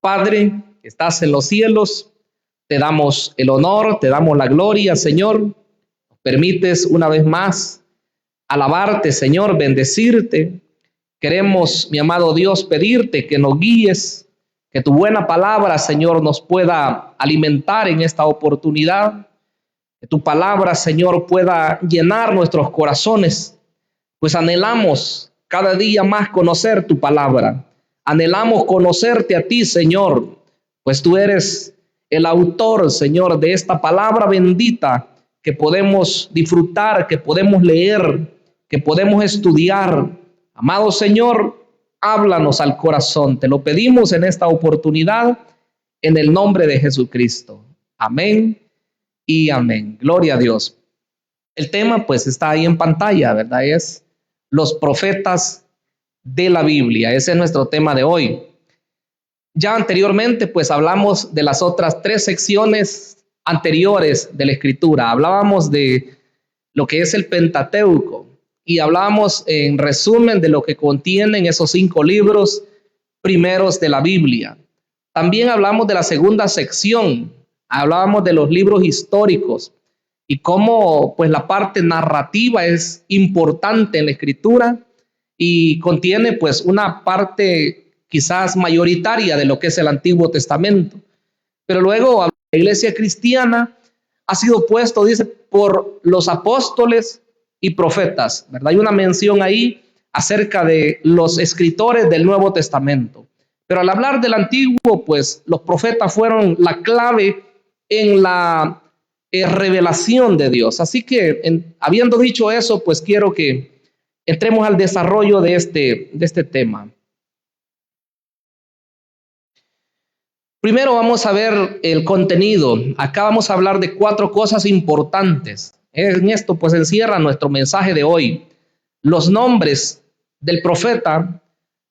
Padre, que estás en los cielos, te damos el honor, te damos la gloria, Señor. Nos permites una vez más alabarte, Señor, bendecirte. Queremos, mi amado Dios, pedirte que nos guíes, que tu buena palabra, Señor, nos pueda alimentar en esta oportunidad. Que tu palabra, Señor, pueda llenar nuestros corazones, pues anhelamos cada día más conocer tu palabra. Anhelamos conocerte a ti, Señor, pues tú eres el autor, Señor, de esta palabra bendita que podemos disfrutar, que podemos leer, que podemos estudiar. Amado Señor, háblanos al corazón. Te lo pedimos en esta oportunidad, en el nombre de Jesucristo. Amén y amén. Gloria a Dios. El tema pues está ahí en pantalla, ¿verdad? Es los profetas de la Biblia. Ese es nuestro tema de hoy. Ya anteriormente pues hablamos de las otras 3 secciones anteriores de la Escritura. Hablábamos de lo que es el Pentateuco y hablábamos en resumen de lo que contienen esos 5 libros primeros de la Biblia. También hablamos de la segunda sección. Hablábamos de los libros históricos y cómo pues la parte narrativa es importante en la Escritura y contiene pues una parte quizás mayoritaria de lo que es el Antiguo Testamento. Pero luego la iglesia cristiana ha sido puesto, dice, por los apóstoles y profetas, ¿verdad? Hay una mención ahí acerca de los escritores del Nuevo Testamento. Pero al hablar del Antiguo, pues los profetas fueron la clave en la revelación de Dios. Así que, habiendo dicho eso, pues quiero que entremos al desarrollo de este tema. Primero vamos a ver el contenido. Acá vamos a hablar de 4 cosas importantes. En esto pues encierra nuestro mensaje de hoy. Los nombres del profeta.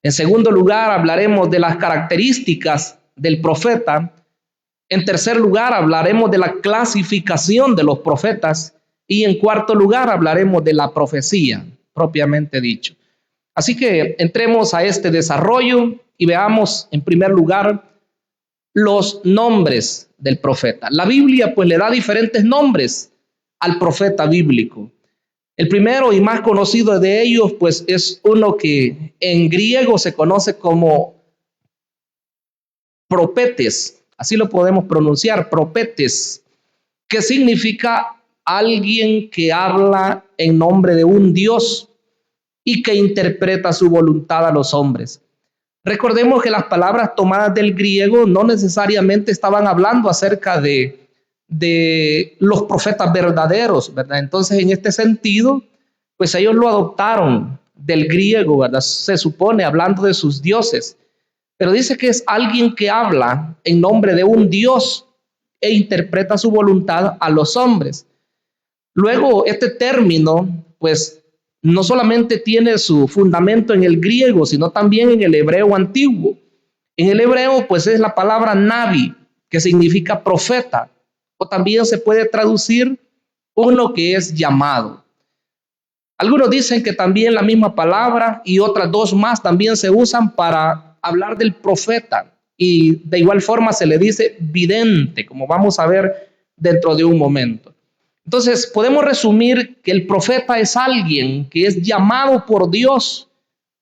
En segundo lugar hablaremos de las características del profeta. En tercer lugar hablaremos de la clasificación de los profetas. Y en cuarto lugar hablaremos de la profecía, propiamente dicho. Así que entremos a este desarrollo y veamos en primer lugar los nombres del profeta. La Biblia pues le da diferentes nombres al profeta bíblico. El primero y más conocido de ellos pues es uno que en griego se conoce como profetes, así lo podemos pronunciar, profetes, que significa alguien que habla en nombre de un Dios y que interpreta su voluntad a los hombres. Recordemos que las palabras tomadas del griego no necesariamente estaban hablando acerca de los profetas verdaderos, ¿verdad? Entonces, en este sentido, pues ellos lo adoptaron del griego, ¿verdad? Se supone, hablando de sus dioses. Pero dice que es alguien que habla en nombre de un Dios e interpreta su voluntad a los hombres. Luego, este término, pues, no solamente tiene su fundamento en el griego, sino también en el hebreo antiguo. En el hebreo, pues es la palabra nabi, que significa profeta, o también se puede traducir uno que es llamado. Algunos dicen que también la misma palabra y otras 2 más también se usan para hablar del profeta, y de igual forma se le dice vidente, como vamos a ver dentro de un momento. Entonces, podemos resumir que el profeta es alguien que es llamado por Dios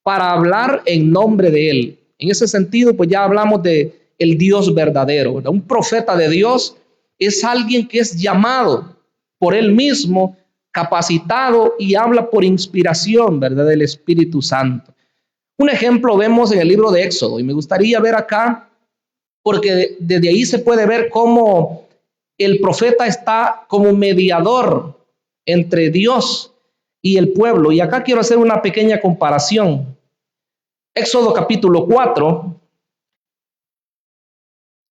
para hablar en nombre de él. En ese sentido, pues ya hablamos de el Dios verdadero, ¿verdad? Un profeta de Dios es alguien que es llamado por él mismo, capacitado y habla por inspiración, ¿verdad?, del Espíritu Santo. Un ejemplo vemos en el libro de Éxodo y me gustaría ver acá, porque desde ahí se puede ver cómo el profeta está como mediador entre Dios y el pueblo. Y acá quiero hacer una pequeña comparación. Éxodo capítulo 4.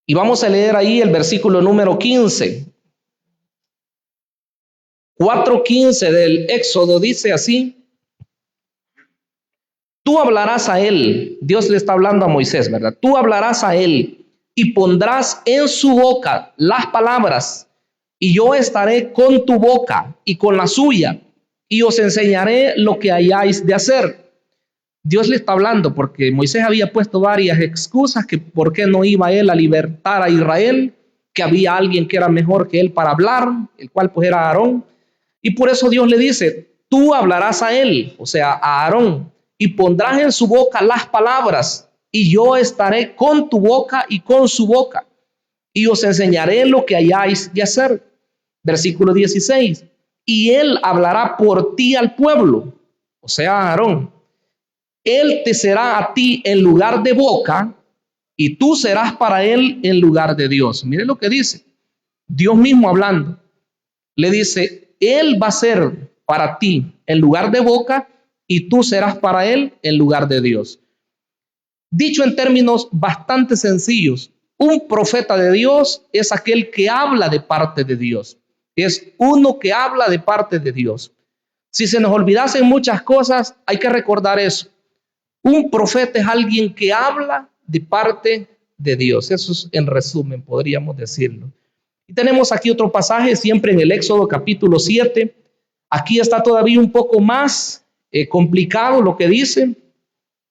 Y vamos a leer ahí el versículo número 15. 4:15 del Éxodo dice así: tú hablarás a él. Dios le está hablando a Moisés, ¿verdad? Tú hablarás a él y pondrás en su boca las palabras, y yo estaré con tu boca y con la suya, y os enseñaré lo que hayáis de hacer. Dios le está hablando porque Moisés había puesto varias excusas que por qué no iba él a libertar a Israel, que había alguien que era mejor que él para hablar, el cual pues era Aarón. Y por eso Dios le dice, tú hablarás a él, o sea, a Aarón, y pondrás en su boca las palabras, y yo estaré con tu boca y con su boca, y os enseñaré lo que hayáis de hacer. Versículo 16, y él hablará por ti al pueblo, o sea, Aarón. Él te será a ti en lugar de boca, y tú serás para él en lugar de Dios. Mire lo que dice, Dios mismo hablando. Le dice, él va a ser para ti en lugar de boca, y tú serás para él en lugar de Dios. Dicho en términos bastante sencillos, un profeta de Dios es aquel que habla de parte de Dios. Es uno que habla de parte de Dios. Si se nos olvidasen muchas cosas, hay que recordar eso. Un profeta es alguien que habla de parte de Dios. Eso es en resumen, podríamos decirlo. Y tenemos aquí otro pasaje, siempre en el Éxodo capítulo 7. Aquí está todavía un poco más complicado lo que dice.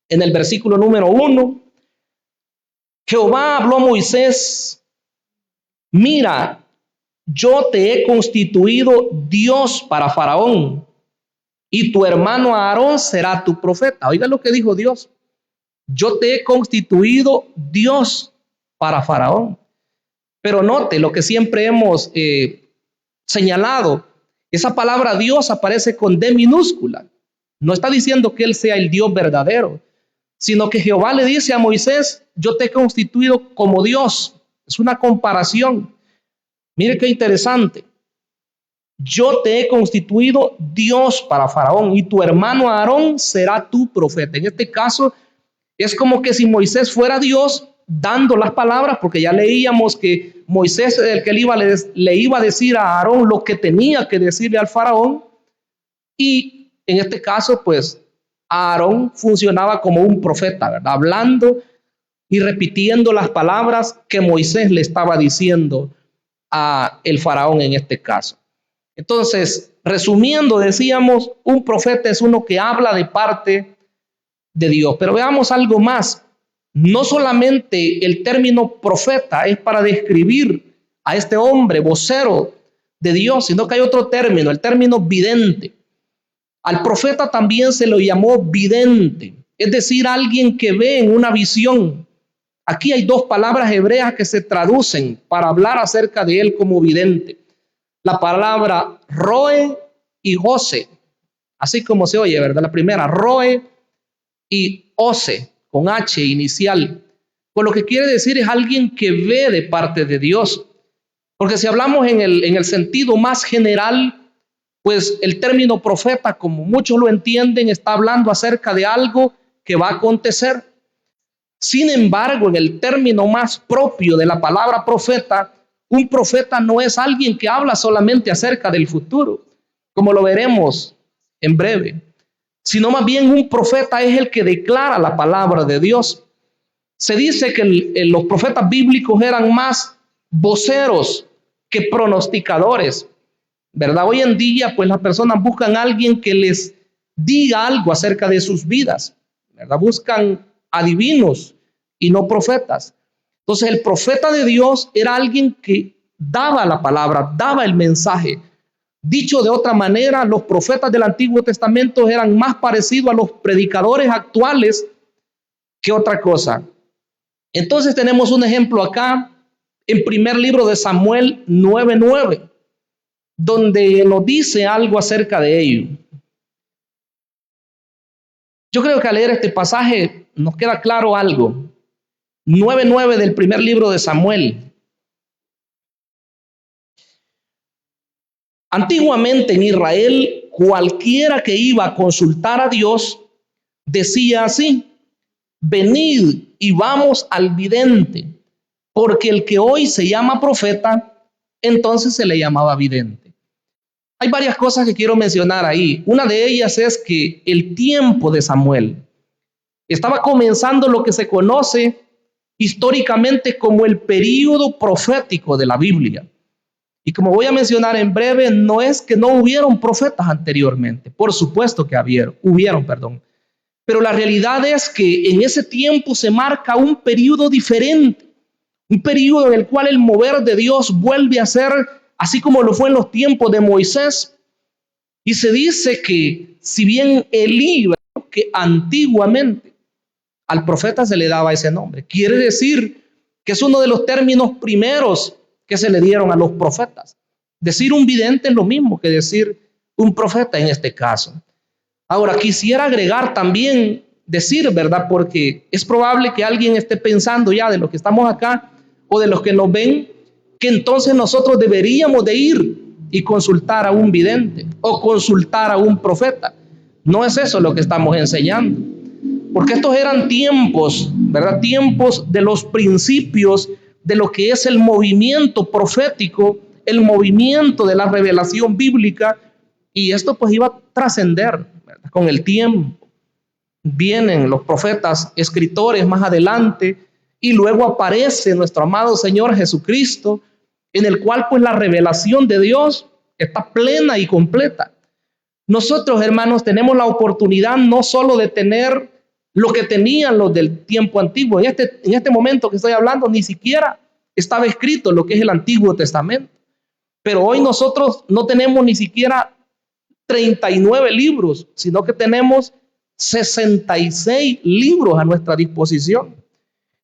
En el versículo número 1, Jehová habló a Moisés, mira, yo te he constituido Dios para Faraón, y tu hermano Aarón será tu profeta. Oiga lo que dijo Dios. Yo te he constituido Dios para Faraón. Pero note lo que siempre hemos señalado. Esa palabra Dios aparece con D minúscula. No está diciendo que él sea el Dios verdadero, sino que Jehová le dice a Moisés, yo te he constituido como Dios. Es una comparación. Mire qué interesante. Yo te he constituido Dios para Faraón, y tu hermano Aarón será tu profeta. En este caso, es como que si Moisés fuera Dios dando las palabras, porque ya leíamos que Moisés es el que le iba a decir a Aarón lo que tenía que decirle al faraón, y en este caso pues Aarón funcionaba como un profeta, ¿verdad? Hablando y repitiendo las palabras que Moisés le estaba diciendo a el faraón en este caso. Entonces, resumiendo, decíamos, un profeta es uno que habla de parte de Dios. Pero veamos algo más. No solamente el término profeta es para describir a este hombre vocero de Dios, sino que hay otro término, el término vidente. Al profeta también se lo llamó vidente, es decir, alguien que ve en una visión. Aquí hay dos palabras hebreas que se traducen para hablar acerca de él como vidente. La palabra roe y jose, así como se oye, ¿verdad? La primera, roe, y ose, con H inicial. Pues lo que quiere decir es alguien que ve de parte de Dios. Porque si hablamos en el sentido más general, pues el término profeta, como muchos lo entienden, está hablando acerca de algo que va a acontecer. Sin embargo, en el término más propio de la palabra profeta, un profeta no es alguien que habla solamente acerca del futuro, como lo veremos en breve, sino más bien un profeta es el que declara la palabra de Dios. Se dice que los profetas bíblicos eran más voceros que pronosticadores, ¿verdad? Hoy en día, pues las personas buscan a alguien que les diga algo acerca de sus vidas, ¿verdad? Buscan adivinos y no profetas. Entonces, el profeta de Dios era alguien que daba la palabra, daba el mensaje. Dicho de otra manera, los profetas del Antiguo Testamento eran más parecidos a los predicadores actuales que otra cosa. Entonces tenemos un ejemplo acá en primer libro de Samuel 9:9, donde nos dice algo acerca de ello. Yo creo que al leer este pasaje nos queda claro algo. 9:9 del primer libro de Samuel. Antiguamente en Israel, cualquiera que iba a consultar a Dios decía así: venid y vamos al vidente, porque el que hoy se llama profeta, entonces se le llamaba vidente. Hay varias cosas que quiero mencionar ahí. Una de ellas es que el tiempo de Samuel estaba comenzando lo que se conoce históricamente como el período profético de la Biblia. Y como voy a mencionar en breve, no es que no hubieron profetas anteriormente, por supuesto que hubieron, Pero la realidad es que en ese tiempo se marca un periodo diferente, un periodo en el cual el mover de Dios vuelve a ser así como lo fue en los tiempos de Moisés. Y se dice que si bien Elí, que antiguamente al profeta se le daba ese nombre, quiere decir que es uno de los términos primeros que se le dieron a los profetas. Decir un vidente es lo mismo que decir un profeta en este caso. Ahora, quisiera agregar también, decir, ¿verdad? Porque es probable que alguien esté pensando ya de los que estamos acá o de los que nos ven, que entonces nosotros deberíamos de ir y consultar a un vidente o consultar a un profeta. No es eso lo que estamos enseñando. Porque estos eran tiempos, ¿verdad? Tiempos de los principios de lo que es el movimiento profético, el movimiento de la revelación bíblica, y esto pues iba a trascender, ¿verdad? Con el tiempo. Vienen los profetas, escritores más adelante, y luego aparece nuestro amado Señor Jesucristo, en el cual pues la revelación de Dios está plena y completa. Nosotros, hermanos, tenemos la oportunidad no solo de tener lo que tenían los del tiempo antiguo. En este momento que estoy hablando, ni siquiera estaba escrito lo que es el Antiguo Testamento. Pero hoy nosotros no tenemos ni siquiera 39 libros, sino que tenemos 66 libros a nuestra disposición.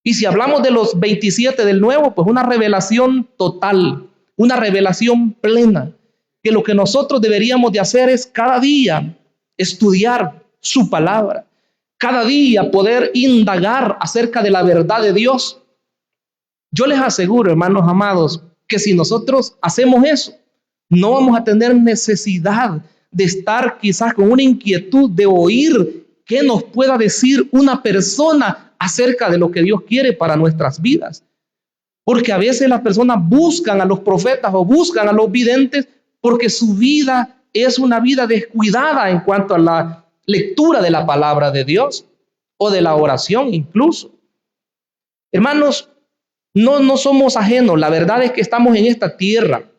Y si hablamos de los 27 del Nuevo, pues una revelación total, una revelación plena, que lo que nosotros deberíamos de hacer es cada día estudiar su palabra, cada día poder indagar acerca de la verdad de Dios. Yo les aseguro, hermanos amados, que si nosotros hacemos eso, no vamos a tener necesidad de estar quizás con una inquietud de oír qué nos pueda decir una persona acerca de lo que Dios quiere para nuestras vidas. Porque a veces las personas buscan a los profetas o buscan a los videntes porque su vida es una vida descuidada en cuanto a la lectura de la palabra de Dios o de la oración incluso. Hermanos, no somos ajenos. La verdad es que estamos en esta tierra.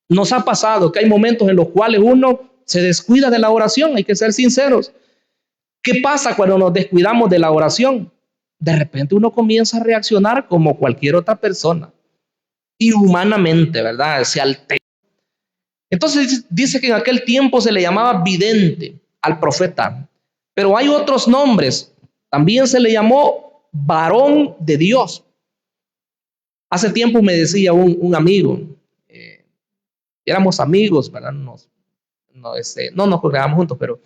Nos ha pasado que hay momentos en los cuales uno se descuida de la oración, hay que ser sinceros. ¿Qué pasa cuando nos descuidamos de la oración? De repente uno comienza a reaccionar como cualquier otra persona. Y humanamente, ¿verdad? Se altera. Entonces dice que en aquel tiempo se le llamaba vidente al profeta. Pero hay otros nombres. También se le llamó varón de Dios. Hace tiempo me decía un amigo, éramos amigos, ¿verdad? No nos congregamos juntos, pero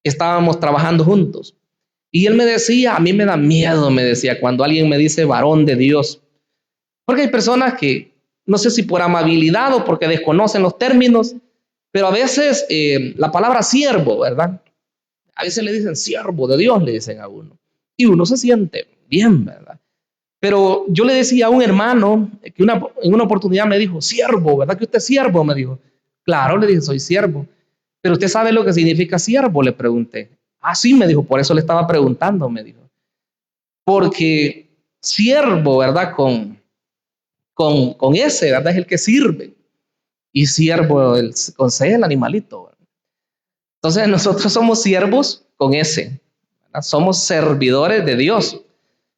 estábamos trabajando juntos. Y él me decía, a mí me da miedo, me decía, cuando alguien me dice varón de Dios. Porque hay personas que, no sé si por amabilidad o porque desconocen los términos, pero a veces la palabra siervo, ¿verdad? A veces le dicen siervo de Dios, le dicen a uno. Y uno se siente bien, ¿verdad? Pero yo le decía a un hermano que en una oportunidad me dijo, siervo, ¿verdad que usted es siervo? Me dijo, claro, le dije, soy siervo. Pero usted sabe lo que significa siervo, le pregunté. Ah, sí, me dijo, por eso le estaba preguntando, me dijo. Porque siervo, ¿verdad? Con ese, ¿verdad? Es el que sirve. Y siervo, con C, el animalito, ¿verdad? Entonces nosotros somos siervos con ese, ¿verdad? Somos servidores de Dios,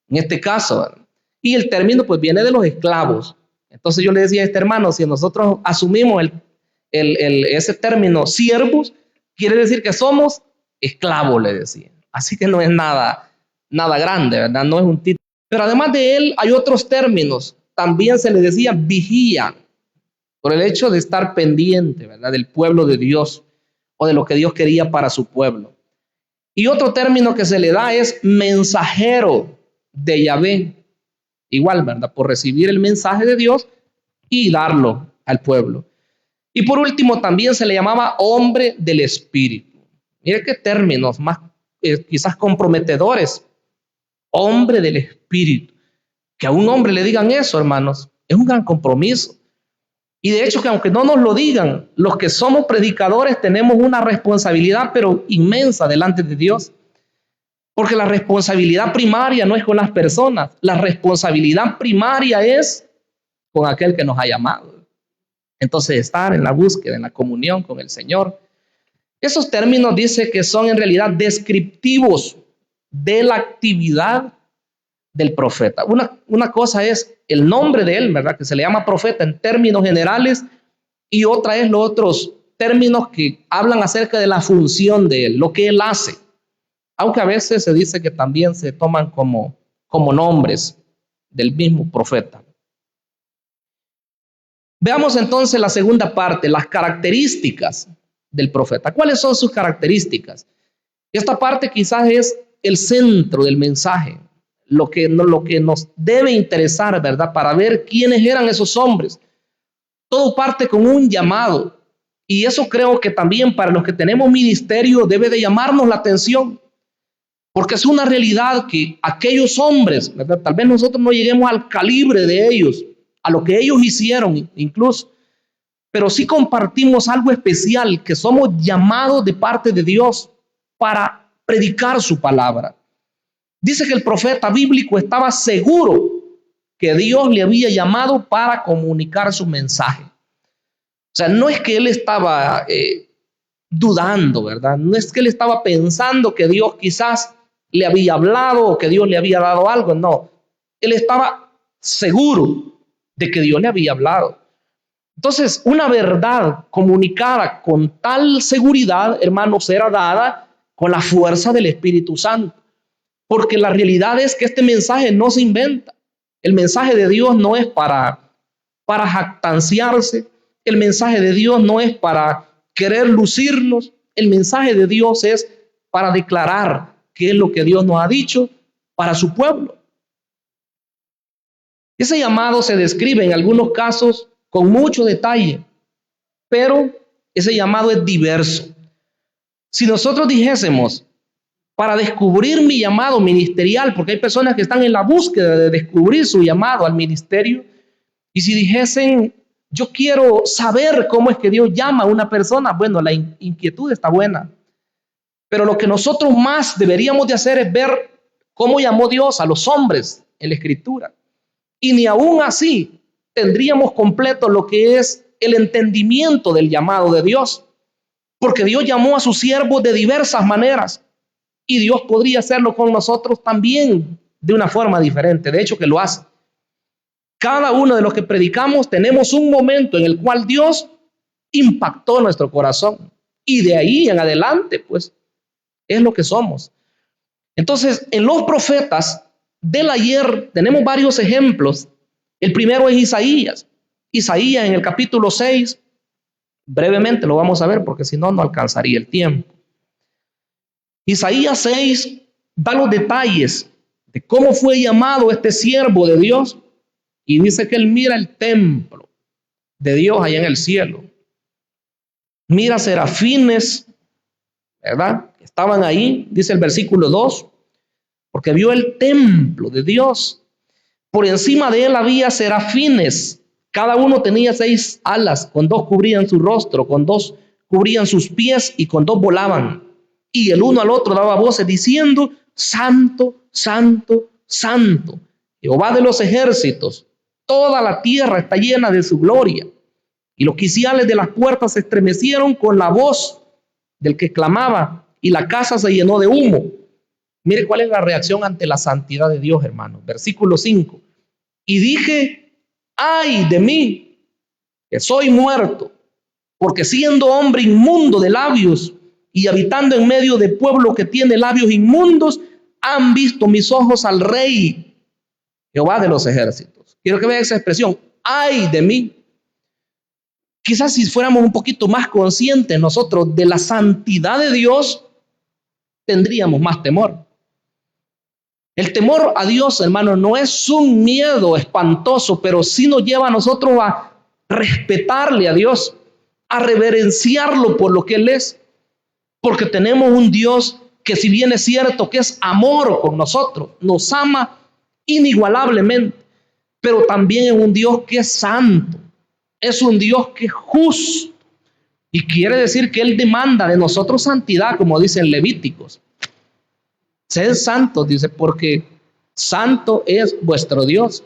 en este caso, ¿verdad? Y el término pues viene de los esclavos. Entonces yo le decía a este hermano, si nosotros asumimos ese término siervos, quiere decir que somos esclavos, le decía. Así que no es nada grande, ¿verdad? No es un título. Pero además de él hay otros términos. También se le decía vigía, por el hecho de estar pendiente, ¿verdad? Del pueblo de Dios o de lo que Dios quería para su pueblo. Y otro término que se le da es mensajero de Yahvé. Igual, ¿verdad? Por recibir el mensaje de Dios y darlo al pueblo. Y por último, también se le llamaba hombre del Espíritu. Mire qué términos más quizás comprometedores. Hombre del Espíritu. Que a un hombre le digan eso, hermanos, es un gran compromiso. Y de hecho que aunque no nos lo digan, los que somos predicadores tenemos una responsabilidad, pero inmensa delante de Dios. Porque la responsabilidad primaria no es con las personas, la responsabilidad primaria es con aquel que nos ha llamado. Entonces estar en la búsqueda, en la comunión con el Señor. Esos términos dice que son en realidad descriptivos de la actividad del profeta. Una cosa es el nombre de él, ¿verdad? Que se le llama profeta en términos generales, y otra es los otros términos que hablan acerca de la función de él, lo que él hace. Aunque a veces se dice que también se toman como nombres del mismo profeta. Veamos entonces la segunda parte, las características del profeta. ¿Cuáles son sus características? Esta parte quizás es el centro del mensaje, lo que nos debe interesar, ¿verdad? Para ver quiénes eran esos hombres. Todo parte con un llamado, y eso creo que también para los que tenemos ministerio debe de llamarnos la atención, porque es una realidad que aquellos hombres, ¿verdad? Tal vez nosotros no lleguemos al calibre de ellos, a lo que ellos hicieron incluso, pero sí compartimos algo especial, que somos llamados de parte de Dios para predicar su palabra. Dice que el profeta bíblico estaba seguro que Dios le había llamado para comunicar su mensaje. O sea, no es que él estaba dudando, ¿verdad? No es que él estaba pensando que Dios quizás le había hablado o que Dios le había dado algo, no. Él estaba seguro de que Dios le había hablado. Entonces, una verdad comunicada con tal seguridad, hermanos, era dada con la fuerza del Espíritu Santo. Porque la realidad es que este mensaje no se inventa. El mensaje de Dios no es para jactanciarse. El mensaje de Dios no es para querer lucirnos. El mensaje de Dios es para declarar qué es lo que Dios nos ha dicho para su pueblo. Ese llamado se describe en algunos casos con mucho detalle, pero ese llamado es diverso. Si nosotros dijésemos, para descubrir mi llamado ministerial, porque hay personas que están en la búsqueda de descubrir su llamado al ministerio, y si dijesen, yo quiero saber cómo es que Dios llama a una persona, bueno, la inquietud está buena, pero lo que nosotros más deberíamos de hacer es ver cómo llamó Dios a los hombres en la Escritura, y ni aún así tendríamos completo lo que es el entendimiento del llamado de Dios, porque Dios llamó a sus siervos de diversas maneras, y Dios podría hacerlo con nosotros también de una forma diferente. De hecho, que lo hace. Cada uno de los que predicamos tenemos un momento en el cual Dios impactó nuestro corazón. Y de ahí en adelante, pues, es lo que somos. Entonces, en los profetas del ayer tenemos varios ejemplos. El primero es Isaías. Isaías en el capítulo 6, brevemente lo vamos a ver porque si no, no alcanzaría el tiempo. Isaías 6 da los detalles de cómo fue llamado este siervo de Dios, y dice que él mira el templo de Dios allá en el cielo. Mira serafines, ¿verdad? Estaban ahí, dice el versículo 2, porque vio el templo de Dios. Por encima de él había serafines, cada uno tenía 6 alas, con 2 cubrían su rostro, con 2 cubrían sus pies y con 2 volaban. Y el uno al otro daba voces diciendo, Santo, Santo, Santo, Jehová de los ejércitos, toda la tierra está llena de su gloria. Y los quiciales de las puertas se estremecieron con la voz del que clamaba, y la casa se llenó de humo. Mire cuál es la reacción ante la santidad de Dios, hermano. Versículo 5. Y dije, ay de mí, que soy muerto, porque siendo hombre inmundo de labios, y habitando en medio de pueblo que tiene labios inmundos, han visto mis ojos al Rey, Jehová de los ejércitos. Quiero que vean esa expresión, ay de mí. Quizás si fuéramos un poquito más conscientes nosotros de la santidad de Dios, tendríamos más temor. El temor a Dios, hermano, no es un miedo espantoso, pero sí nos lleva a nosotros a respetarle a Dios, a reverenciarlo por lo que Él es. Porque tenemos un Dios que, si bien es cierto que es amor con nosotros, nos ama inigualablemente, pero también es un Dios que es santo, es un Dios que es justo, y quiere decir que Él demanda de nosotros santidad, como dicen Levíticos. Sed santos, dice, porque santo es vuestro Dios.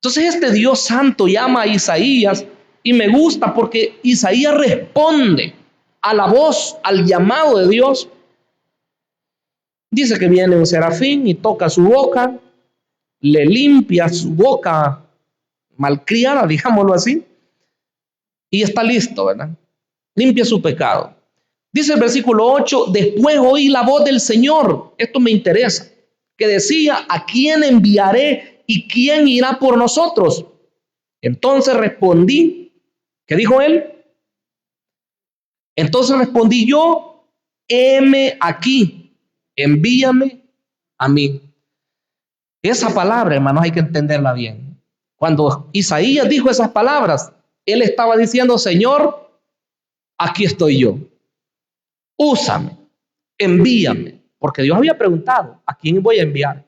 Entonces este Dios santo llama a Isaías, y me gusta porque Isaías responde a la voz, al llamado de Dios, dice que viene un serafín y toca su boca, le limpia su boca malcriada, digámoslo así, y está listo, ¿verdad? Limpia su pecado. Dice el versículo 8, después oí la voz del Señor, esto me interesa, que decía, ¿a quién enviaré y quién irá por nosotros? Entonces respondí, ¿qué dijo él? Entonces respondí yo, heme aquí, envíame a mí. Esa palabra, hermanos, hay que entenderla bien. Cuando Isaías dijo esas palabras, él estaba diciendo, Señor, aquí estoy yo. Úsame, envíame. Porque Dios había preguntado, ¿a quién voy a enviar?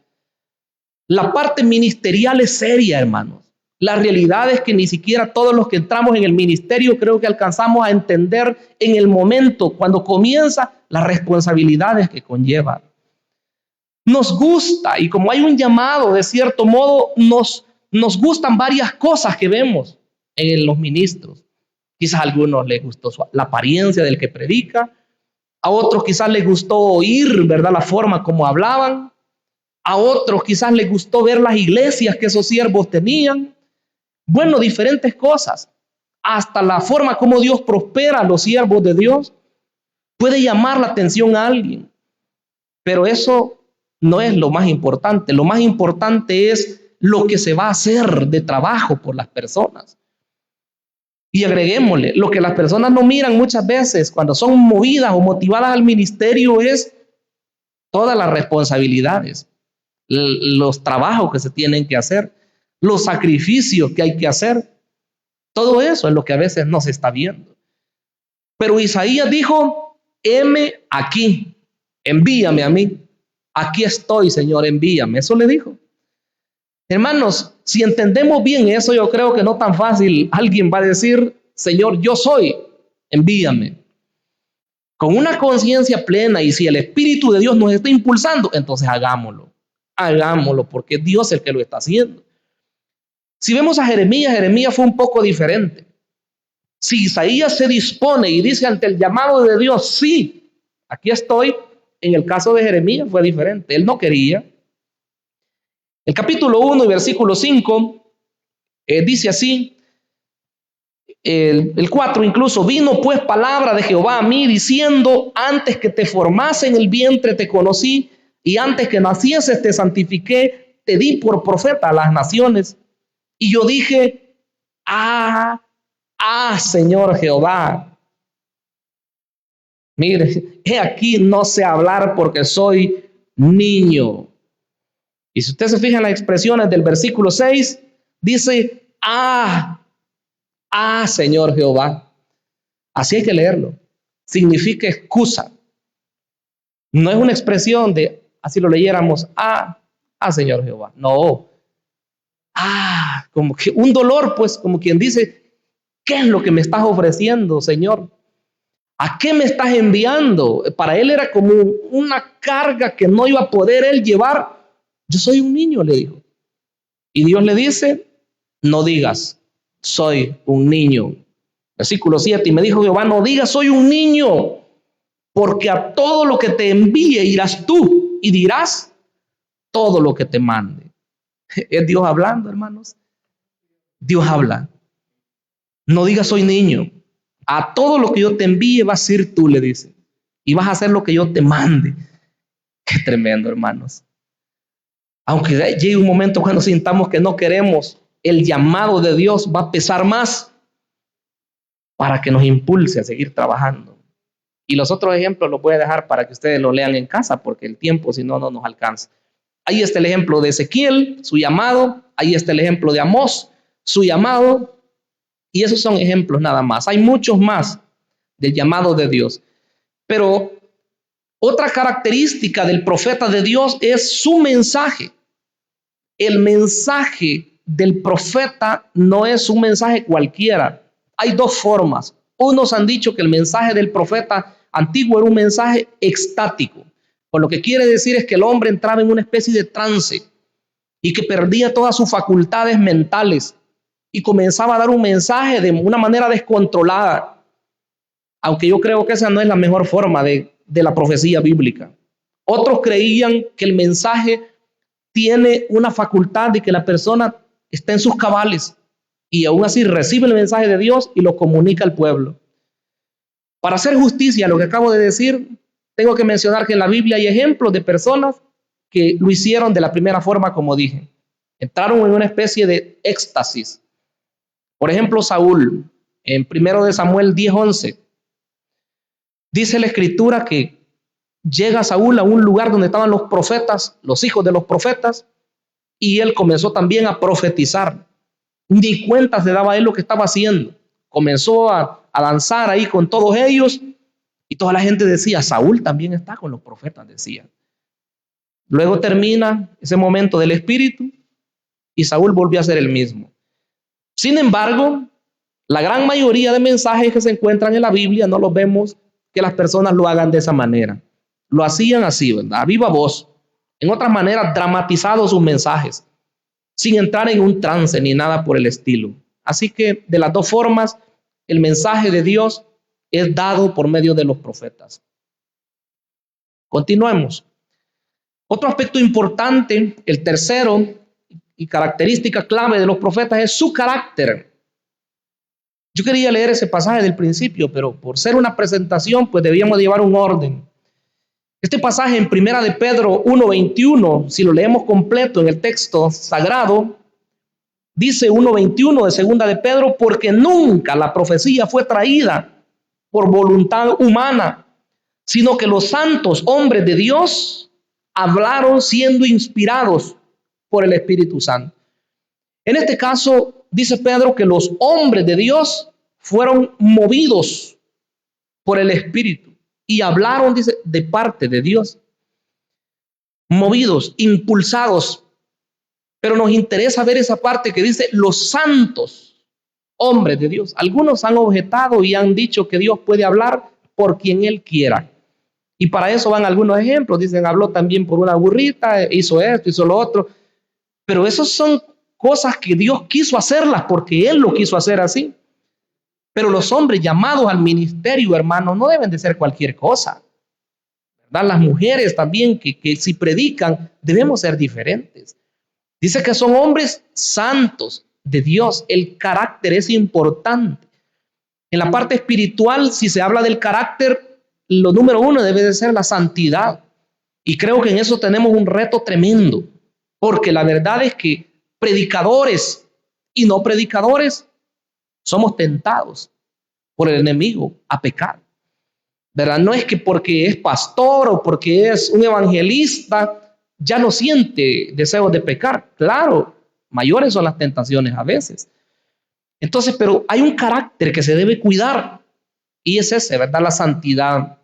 La parte ministerial es seria, hermanos. La realidad es que ni siquiera todos los que entramos en el ministerio creo que alcanzamos a entender en el momento cuando comienza las responsabilidades que conlleva. Nos gusta, y como hay un llamado, de cierto modo, nos gustan varias cosas que vemos en los ministros. Quizás a algunos les gustó la apariencia del que predica, a otros quizás les gustó oír, ¿verdad?, la forma como hablaban, a otros quizás les gustó ver las iglesias que esos siervos tenían. Bueno, diferentes cosas, hasta la forma como Dios prospera a los siervos de Dios, puede llamar la atención a alguien, pero eso no es lo más importante. Lo más importante es lo que se va a hacer de trabajo por las personas. Y agreguémosle, lo que las personas no miran muchas veces cuando son movidas o motivadas al ministerio es todas las responsabilidades, los trabajos que se tienen que hacer, los sacrificios que hay que hacer. Todo eso es lo que a veces no se está viendo. Pero Isaías dijo, heme aquí, envíame a mí. Aquí estoy, Señor, envíame. Eso le dijo. Hermanos, si entendemos bien eso, yo creo que no tan fácil alguien va a decir, Señor, yo soy, envíame. Con una conciencia plena, y si el Espíritu de Dios nos está impulsando, entonces hagámoslo. Hagámoslo, porque Dios es el que lo está haciendo. Si vemos a Jeremías, Jeremías fue un poco diferente. Si Isaías se dispone y dice ante el llamado de Dios, sí, aquí estoy, en el caso de Jeremías fue diferente. Él no quería. El capítulo 1 y versículo 5 dice así, el 4 incluso, vino pues palabra de Jehová a mí diciendo, antes que te formase en el vientre te conocí, y antes que nacieses te santifiqué, te di por profeta a las naciones. Y yo dije, Señor Jehová, mire, he aquí no sé hablar porque soy niño. Y si usted se fija en las expresiones del versículo 6, dice, Señor Jehová. Así hay que leerlo. Significa excusa. No es una expresión de, así lo leyéramos, Señor Jehová. No. Como que un dolor, pues, como quien dice, ¿qué es lo que me estás ofreciendo, Señor? ¿A qué me estás enviando? Para él era como una carga que no iba a poder él llevar. Yo soy un niño, le dijo. Y Dios le dice, no digas, soy un niño. Versículo 7, y me dijo Jehová, no digas, soy un niño, porque a todo lo que te envíe irás tú y dirás todo lo que te mande. Es Dios hablando, hermanos. Dios habla. No digas, soy niño. A todo lo que yo te envíe vas a ir tú, le dice. Y vas a hacer lo que yo te mande. Qué tremendo, hermanos. Aunque llegue un momento cuando sintamos que no queremos, el llamado de Dios va a pesar más para que nos impulse a seguir trabajando. Y los otros ejemplos los voy a dejar para que ustedes lo lean en casa, porque el tiempo, si no, no nos alcanza. Ahí está el ejemplo de Ezequiel, su llamado. Ahí está el ejemplo de Amós, su llamado. Y esos son ejemplos nada más. Hay muchos más del llamado de Dios. Pero otra característica del profeta de Dios es su mensaje. El mensaje del profeta no es un mensaje cualquiera. Hay dos formas. Unos han dicho que el mensaje del profeta antiguo era un mensaje extático. Por lo que quiere decir es que el hombre entraba en una especie de trance y que perdía todas sus facultades mentales y comenzaba a dar un mensaje de una manera descontrolada. aunque yo creo que esa no es la mejor forma de la profecía bíblica. Otros creían que el mensaje tiene una facultad de que la persona está en sus cabales y aún así recibe el mensaje de Dios y lo comunica al pueblo. Para hacer justicia a lo que acabo de decir, tengo que mencionar que en la Biblia hay ejemplos de personas que lo hicieron de la primera forma, como dije. Entraron en una especie de éxtasis. Por ejemplo, Saúl, en 1 Samuel 10:11, dice la escritura que llega Saúl a un lugar donde estaban los profetas, los hijos de los profetas, y él comenzó también a profetizar. Ni cuenta se daba él lo que estaba haciendo. Comenzó a danzar ahí con todos ellos y toda la gente decía, Saúl también está con los profetas, decía. Luego termina ese momento del espíritu y Saúl volvió a ser el mismo. Sin embargo, la gran mayoría de mensajes que se encuentran en la Biblia no los vemos que las personas lo hagan de esa manera. Lo hacían así, ¿verdad? A viva voz. En otras maneras, dramatizados sus mensajes, sin entrar en un trance ni nada por el estilo. Así que de las dos formas, el mensaje de Dios es dado por medio de los profetas. Continuemos. Otro aspecto importante, el tercero y característica clave de los profetas es su carácter. Yo quería leer ese pasaje del principio, pero por ser una presentación, pues debíamos llevar un orden. Este pasaje en 1 de Pedro 1:21, si lo leemos completo en el texto sagrado, dice 1:21 de 2 de Pedro, porque nunca la profecía fue traída por voluntad humana, sino que los santos hombres de Dios hablaron siendo inspirados por el Espíritu Santo. En este caso, dice Pedro que los hombres de Dios fueron movidos por el Espíritu y hablaron, dice, de parte de Dios. Movidos, impulsados. Pero nos interesa ver esa parte que dice los santos hombres de Dios. Algunos han objetado y han dicho que Dios puede hablar por quien Él quiera. Y para eso van algunos ejemplos. Dicen, habló también por una burrita, hizo esto, hizo lo otro. Pero esos son cosas que Dios quiso hacerlas porque Él lo quiso hacer así. Pero los hombres llamados al ministerio, hermanos, no deben de ser cualquier cosa, ¿verdad? Las mujeres también que si predican, debemos ser diferentes. Dice que son hombres santos de Dios. El carácter es importante. En la parte espiritual, si se habla del carácter, lo número uno debe de ser la santidad. Y creo que en eso tenemos un reto tremendo, porque la verdad es que predicadores y no predicadores somos tentados por el enemigo a pecar, ¿verdad? No es que porque es pastor o porque es un evangelista ya no siente deseos de pecar. Claro, mayores son las tentaciones a veces. Entonces, pero hay un carácter que se debe cuidar y es ese, ¿verdad? La santidad.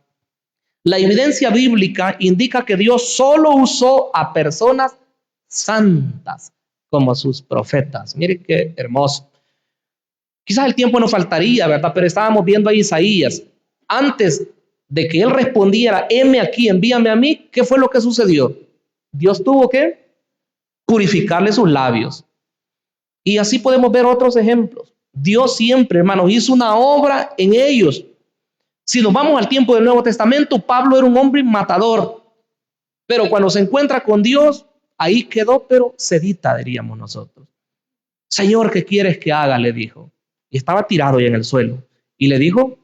La evidencia bíblica indica que Dios solo usó a personas santas como sus profetas. Mire qué hermoso. Quizás el tiempo nos faltaría, ¿verdad? Pero estábamos viendo a Isaías. Antes de que él respondiera, heme aquí, envíame a mí, ¿qué fue lo que sucedió? Dios tuvo que purificarle sus labios. Y así podemos ver otros ejemplos. Dios siempre, hermanos, hizo una obra en ellos. Si nos vamos al tiempo del Nuevo Testamento, Pablo era un hombre matador. Pero cuando se encuentra con Dios, ahí quedó, pero sedita, diríamos nosotros. Señor, ¿qué quieres que haga? Le dijo. Y estaba tirado ya en el suelo. Y le dijo,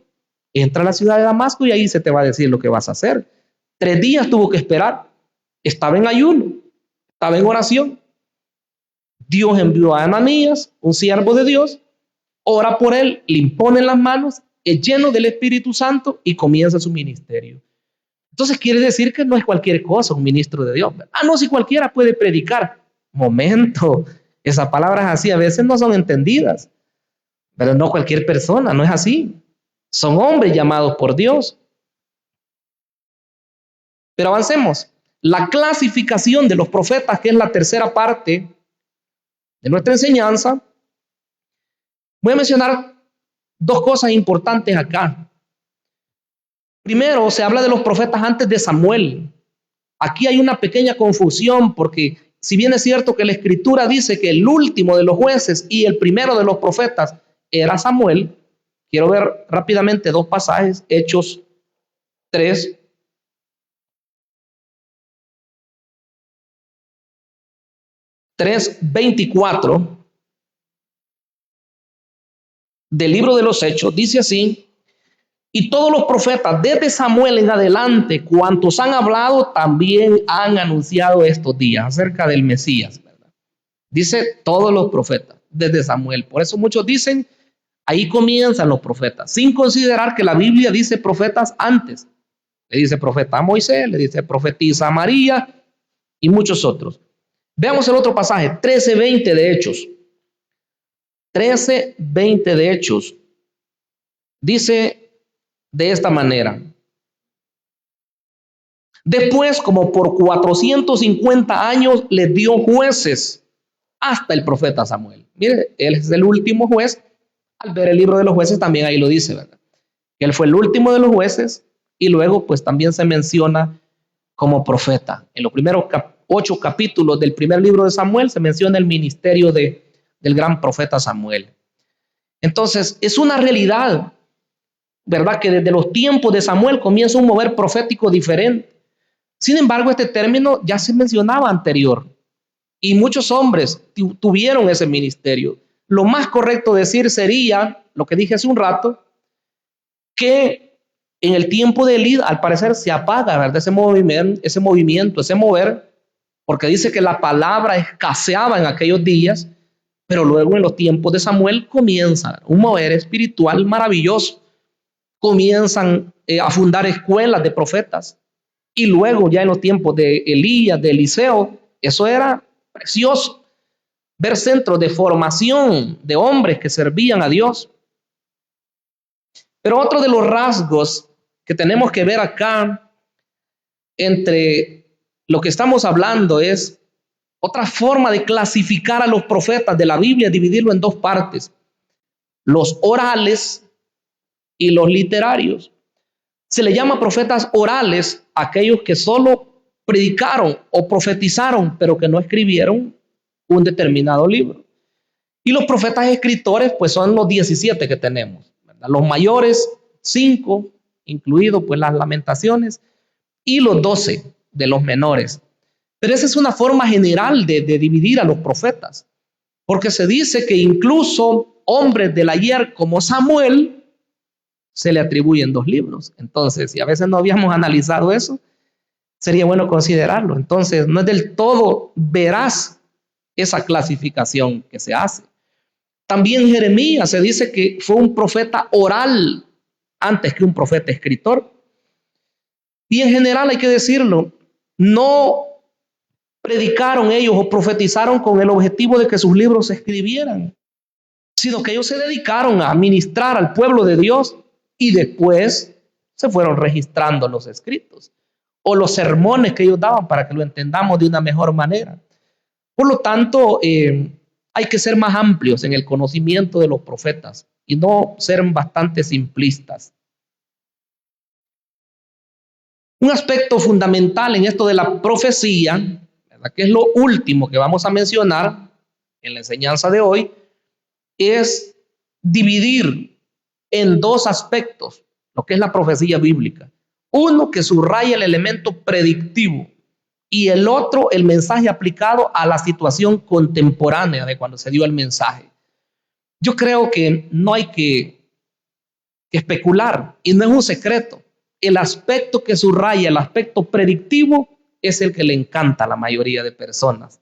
entra a la ciudad de Damasco y ahí se te va a decir lo que vas a hacer. 3 días tuvo que esperar. Estaba en ayuno. Estaba en oración. Dios envió a Ananías, un siervo de Dios, ora por él, le imponen las manos, es lleno del Espíritu Santo y comienza su ministerio. Entonces quiere decir que no es cualquier cosa un ministro de Dios. Ah, no, si cualquiera puede predicar. Momento, esas palabras así a veces no son entendidas. Pero no cualquier persona, no es así. Son hombres llamados por Dios. Pero avancemos. La clasificación de los profetas, que es la tercera parte de nuestra enseñanza, voy a mencionar 2 cosas importantes acá. Primero, se habla de los profetas antes de Samuel. Aquí hay una pequeña confusión porque si bien es cierto que la Escritura dice que el último de los jueces y el primero de los profetas era Samuel, Quiero ver rápidamente dos pasajes, Hechos 3. Tres 24 del libro de los Hechos, dice así: y todos los profetas, desde Samuel en adelante, cuantos han hablado, también han anunciado estos días acerca del Mesías, ¿verdad? Dice todos los profetas, desde Samuel. Por eso muchos dicen, ahí comienzan los profetas, sin considerar que la Biblia dice profetas antes. Le dice profeta a Moisés, le dice profetisa a María y muchos otros. Veamos el otro pasaje, 13:20 de Hechos. 13:20 de Hechos. Dice de esta manera: después, como por 450 años, les dio jueces hasta el profeta Samuel. Mire, él es el último juez. Al ver el libro de los jueces también ahí lo dice, ¿verdad? Que él fue el último de los jueces y luego pues también se menciona como profeta. En los primeros 8 capítulos del primer libro de Samuel se menciona el ministerio del gran profeta Samuel. Entonces, es una realidad, ¿verdad? Que desde los tiempos de Samuel comienza un mover profético diferente. Sin embargo, este término ya se mencionaba anterior y muchos hombres tuvieron ese ministerio. Lo más correcto decir sería, lo que dije hace un rato, que en el tiempo de Elí, al parecer, se apaga, ¿verdad? Ese movimiento, ese mover, porque dice que la palabra escaseaba en aquellos días, pero luego en los tiempos de Samuel comienza un mover espiritual maravilloso. Comienzan a fundar escuelas de profetas. Y luego ya en los tiempos de Elías, de Eliseo, eso era precioso. Ver centros de formación de hombres que servían a Dios. Pero otro de los rasgos que tenemos que ver acá entre lo que estamos hablando es otra forma de clasificar a los profetas de la Biblia, dividirlo en dos partes: los orales y los literarios. Se le llama profetas orales a aquellos que solo predicaron o profetizaron, pero que no escribieron un determinado libro. Y los profetas escritores, pues son los 17 que tenemos, ¿verdad? Los mayores, 5, incluido pues las Lamentaciones, y los 12 de los menores. Pero esa es una forma general de dividir a los profetas, porque se dice que incluso hombres del ayer como Samuel se le atribuyen 2 libros. Entonces, si a veces no habíamos analizado eso, sería bueno considerarlo. Entonces, no es del todo veraz esa clasificación que se hace. También Jeremías se dice que fue un profeta oral antes que un profeta escritor. Y en general hay que decirlo, no predicaron ellos o profetizaron con el objetivo de que sus libros se escribieran, sino que ellos se dedicaron a ministrar al pueblo de Dios y después se fueron registrando los escritos o los sermones que ellos daban para que lo entendamos de una mejor manera. Por lo tanto, hay que ser más amplios en el conocimiento de los profetas y no ser bastante simplistas. Un aspecto fundamental en esto de la profecía, ¿verdad?, que es lo último que vamos a mencionar en la enseñanza de hoy, es dividir en 2 aspectos lo que es la profecía bíblica. Uno que subraya el elemento predictivo y el otro el mensaje aplicado a la situación contemporánea de cuando se dio el mensaje. Yo creo que no hay que especular y no es un secreto. El aspecto que subraya el aspecto predictivo es el que le encanta a la mayoría de personas.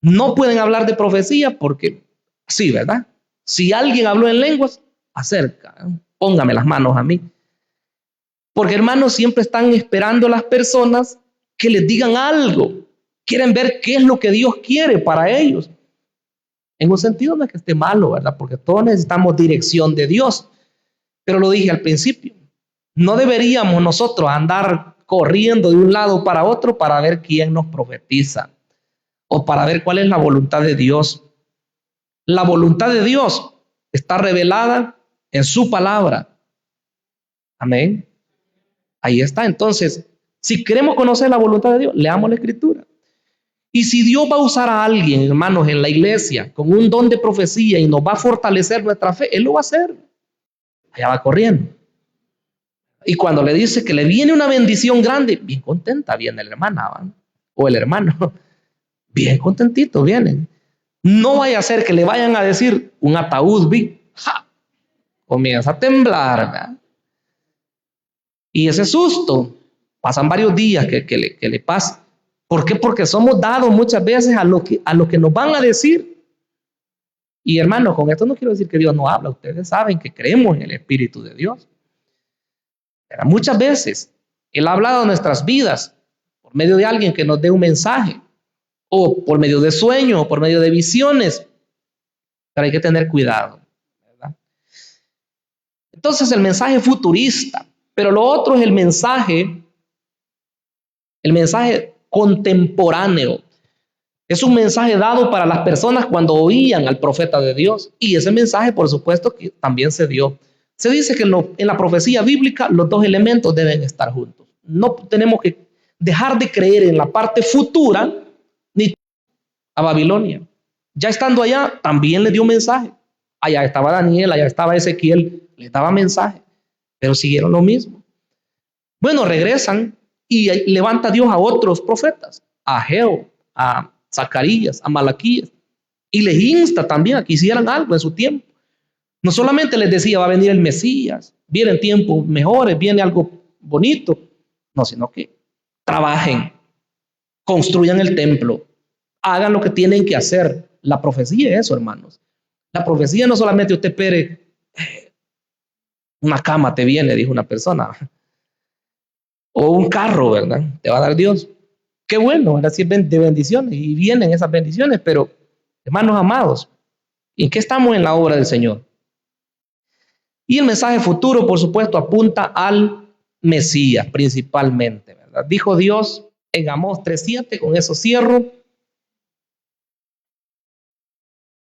No pueden hablar de profecía porque sí, ¿verdad? Si alguien habló en lenguas, acerca, póngame las manos a mí. Porque, hermanos, siempre están esperando a las personas que les digan algo. Quieren ver qué es lo que Dios quiere para ellos. En un sentido no es que esté malo, ¿verdad? Porque todos necesitamos dirección de Dios. Pero lo dije al principio, no deberíamos nosotros andar corriendo de un lado para otro para ver quién nos profetiza o para ver cuál es la voluntad de Dios. La voluntad de Dios está revelada en su palabra. Amén. Ahí está. Entonces, si queremos conocer la voluntad de Dios, leamos la Escritura. Y si Dios va a usar a alguien, hermanos, en la iglesia con un don de profecía y nos va a fortalecer nuestra fe, Él lo va a hacer. allá va corriendo. Y cuando le dice que le viene una bendición grande, bien contenta viene la hermana, ¿va? O el hermano, bien contentito vienen. No vaya a ser que le vayan a decir un ataúd, vi, ¡ja! Comienza a temblar, ¿verdad? Y ese susto, pasan varios días que le pasa. ¿Por qué? Porque somos dados muchas veces a lo que nos van a decir. Y hermanos, con esto no quiero decir que Dios no habla. Ustedes saben que creemos en el Espíritu de Dios. Pero muchas veces Él ha hablado en nuestras vidas por medio de alguien que nos dé un mensaje, o por medio de sueños, o por medio de visiones. Pero hay que tener cuidado, ¿verdad? Entonces el mensaje futurista, pero lo otro es el mensaje contemporáneo. Es un mensaje dado para las personas cuando oían al profeta de Dios. Y ese mensaje, por supuesto, que también se dio. Se dice que en la profecía bíblica los dos elementos deben estar juntos. No tenemos que dejar de creer en la parte futura ni a Babilonia. Ya estando allá, también le dio mensaje. Allá estaba Daniel, allá estaba Ezequiel, le daba mensaje, pero siguieron lo mismo. Bueno, regresan y levanta Dios a otros profetas, a Ageo, a Zacarías, a Malaquías, y les insta también a que hicieran algo en su tiempo. No solamente les decía va a venir el Mesías, vienen tiempos mejores, viene algo bonito, no, sino que trabajen, construyan el templo, hagan lo que tienen que hacer. La profecía es eso, hermanos. La profecía no solamente usted espere, una cama te viene, dijo una persona, o un carro, ¿verdad? Te va a dar Dios. Qué bueno, ahora sí de bendiciones y vienen esas bendiciones, pero hermanos amados, ¿en qué estamos en la obra del Señor? Y el mensaje futuro, por supuesto, apunta al Mesías principalmente, ¿verdad? Dijo Dios en Amós 3:7, con eso cierro.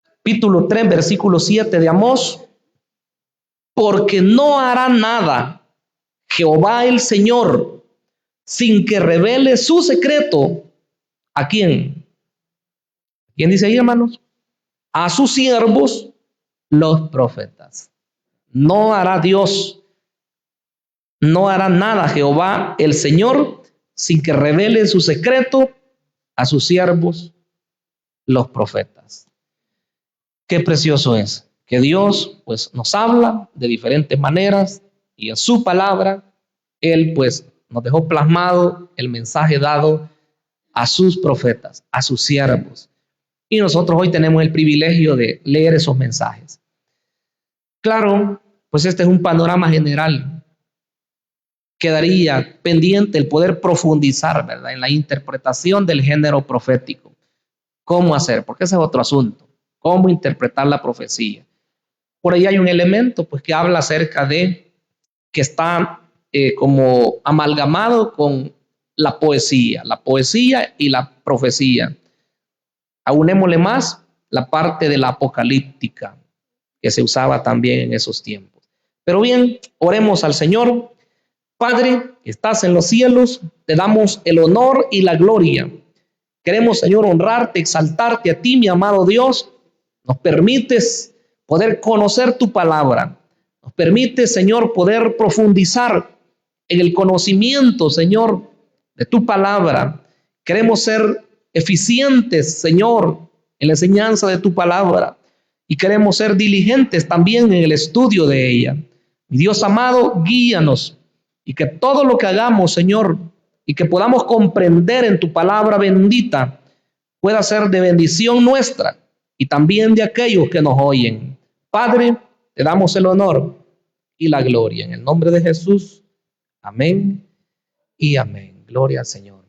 Capítulo 3, versículo 7 de Amós. Porque no hará nada Jehová el Señor sin que revele su secreto. ¿A quién? ¿Quién dice ahí, hermanos? A sus siervos, los profetas. No hará Dios, no hará nada Jehová el Señor sin que revele su secreto a sus siervos, los profetas. Qué precioso es que Dios pues nos habla de diferentes maneras y en su palabra Él pues nos dejó plasmado el mensaje dado a sus profetas, a sus siervos. Y nosotros hoy tenemos el privilegio de leer esos mensajes. Claro, pues este es un panorama general. Quedaría pendiente el poder profundizar, ¿verdad?, en la interpretación del género profético. ¿Cómo hacer? Porque ese es otro asunto. ¿Cómo interpretar la profecía? Por ahí hay un elemento pues que habla acerca de que está como amalgamado con la poesía y la profecía. Aunémosle más la parte de la apocalíptica que se usaba también en esos tiempos. Pero bien, oremos al Señor. Padre, que estás en los cielos, te damos el honor y la gloria. Queremos, Señor, honrarte, exaltarte a ti, mi amado Dios. Nos permites poder conocer tu palabra. Nos permites, Señor, poder profundizar en el conocimiento, Señor, de tu palabra. Queremos ser eficientes, Señor, en la enseñanza de tu palabra. Y queremos ser diligentes también en el estudio de ella. Dios amado, guíanos. Y que todo lo que hagamos, Señor, y que podamos comprender en tu palabra bendita, pueda ser de bendición nuestra y también de aquellos que nos oyen. Padre, te damos el honor y la gloria. En el nombre de Jesús. Amén y amén. Gloria al Señor.